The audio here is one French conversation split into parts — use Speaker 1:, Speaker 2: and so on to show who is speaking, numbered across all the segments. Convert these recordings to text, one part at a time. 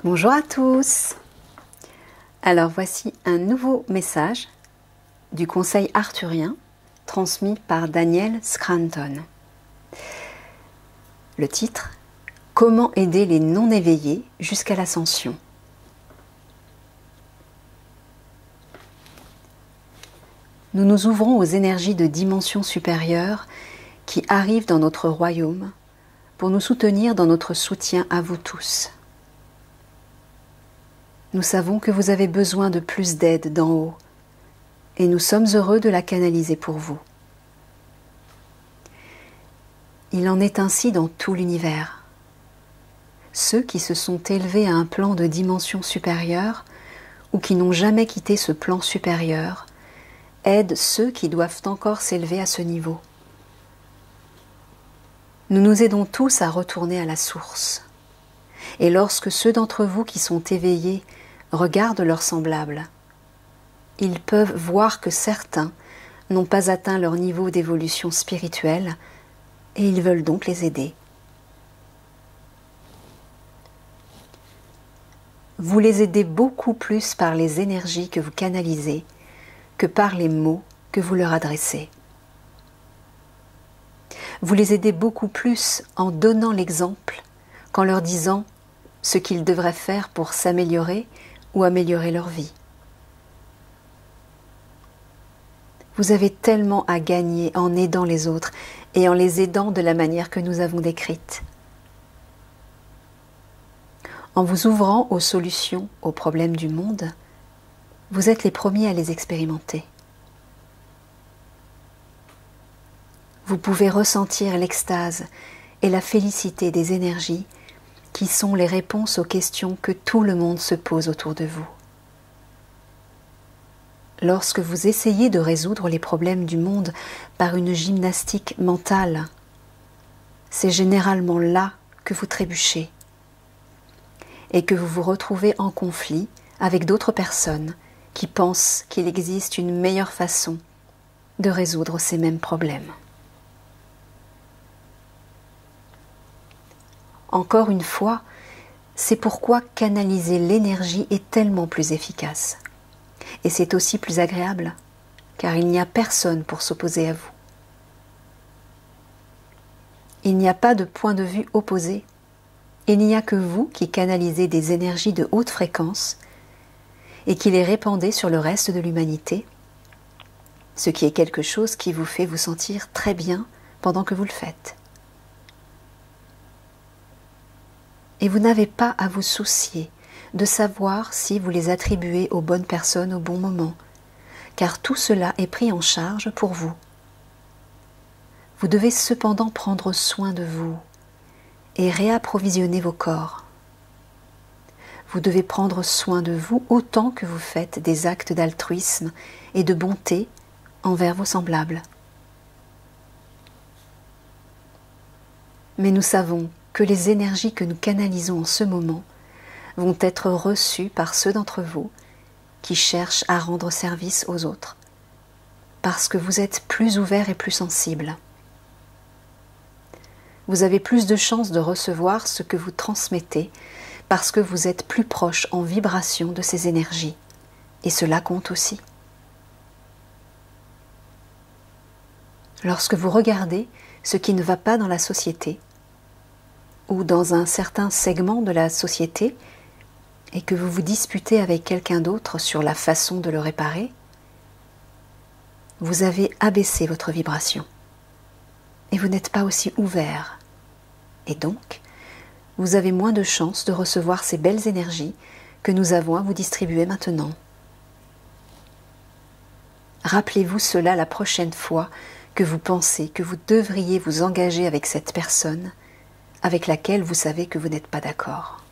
Speaker 1: Bonjour à tous. Alors voici un nouveau message du conseil arthurien transmis par Daniel Scranton. Le titre: Comment aider les non-éveillés jusqu'à l'ascension. Nous nous ouvrons aux énergies de dimensions supérieures qui arrivent dans notre royaume pour nous soutenir dans notre soutien à vous tous. Nous savons que vous avez besoin de plus d'aide d'en haut et nous sommes heureux de la canaliser pour vous. Il en est ainsi dans tout l'univers. Ceux qui se sont élevés à un plan de dimension supérieure ou qui n'ont jamais quitté ce plan supérieur aident ceux qui doivent encore s'élever à ce niveau. Nous nous aidons tous à retourner à la source. Et lorsque ceux d'entre vous qui sont éveillés regardent leurs semblables, ils peuvent voir que certains n'ont pas atteint leur niveau d'évolution spirituelle et ils veulent donc les aider. Vous les aidez beaucoup plus par les énergies que vous canalisez que par les mots que vous leur adressez. Vous les aidez beaucoup plus en donnant l'exemple qu'en leur disant ce qu'ils devraient faire pour s'améliorer ou améliorer leur vie. Vous avez tellement à gagner en aidant les autres et en les aidant de la manière que nous avons décrite. En vous ouvrant aux solutions aux problèmes du monde, vous êtes les premiers à les expérimenter. Vous pouvez ressentir l'extase et la félicité des énergies qui sont les réponses aux questions que tout le monde se pose autour de vous. Lorsque vous essayez de résoudre les problèmes du monde par une gymnastique mentale, c'est généralement là que vous trébuchez et que vous vous retrouvez en conflit avec d'autres personnes qui pensent qu'il existe une meilleure façon de résoudre ces mêmes problèmes. Encore une fois, c'est pourquoi canaliser l'énergie est tellement plus efficace. Et c'est aussi plus agréable, car il n'y a personne pour s'opposer à vous. Il n'y a pas de point de vue opposé. Il n'y a que vous qui canalisez des énergies de haute fréquence et qui les répandez sur le reste de l'humanité, ce qui est quelque chose qui vous fait vous sentir très bien pendant que vous le faites. Et vous n'avez pas à vous soucier de savoir si vous les attribuez aux bonnes personnes au bon moment, car tout cela est pris en charge pour vous. Vous devez cependant prendre soin de vous et réapprovisionner vos corps. Vous devez prendre soin de vous autant que vous faites des actes d'altruisme et de bonté envers vos semblables. Mais nous savons que les énergies que nous canalisons en ce moment vont être reçues par ceux d'entre vous qui cherchent à rendre service aux autres, parce que vous êtes plus ouverts et plus sensibles. Vous avez plus de chances de recevoir ce que vous transmettez parce que vous êtes plus proche en vibration de ces énergies, et cela compte aussi. Lorsque vous regardez ce qui ne va pas dans la société, ou dans un certain segment de la société, et que vous vous disputez avec quelqu'un d'autre sur la façon de le réparer, vous avez abaissé votre vibration. Et vous n'êtes pas aussi ouvert. Et donc, vous avez moins de chances de recevoir ces belles énergies que nous avons à vous distribuer maintenant. Rappelez-vous cela la prochaine fois que vous pensez que vous devriez vous engager avec cette personne avec laquelle vous savez que vous n'êtes pas d'accord.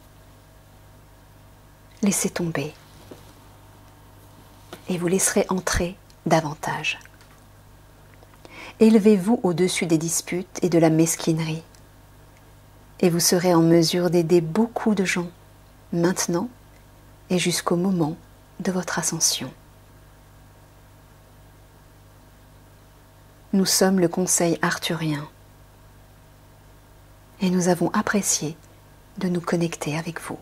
Speaker 1: Laissez tomber et vous laisserez entrer davantage. Élevez-vous au-dessus des disputes et de la mesquinerie et vous serez en mesure d'aider beaucoup de gens maintenant et jusqu'au moment de votre ascension. Nous sommes le conseil arthurien et nous avons apprécié de nous connecter avec vous.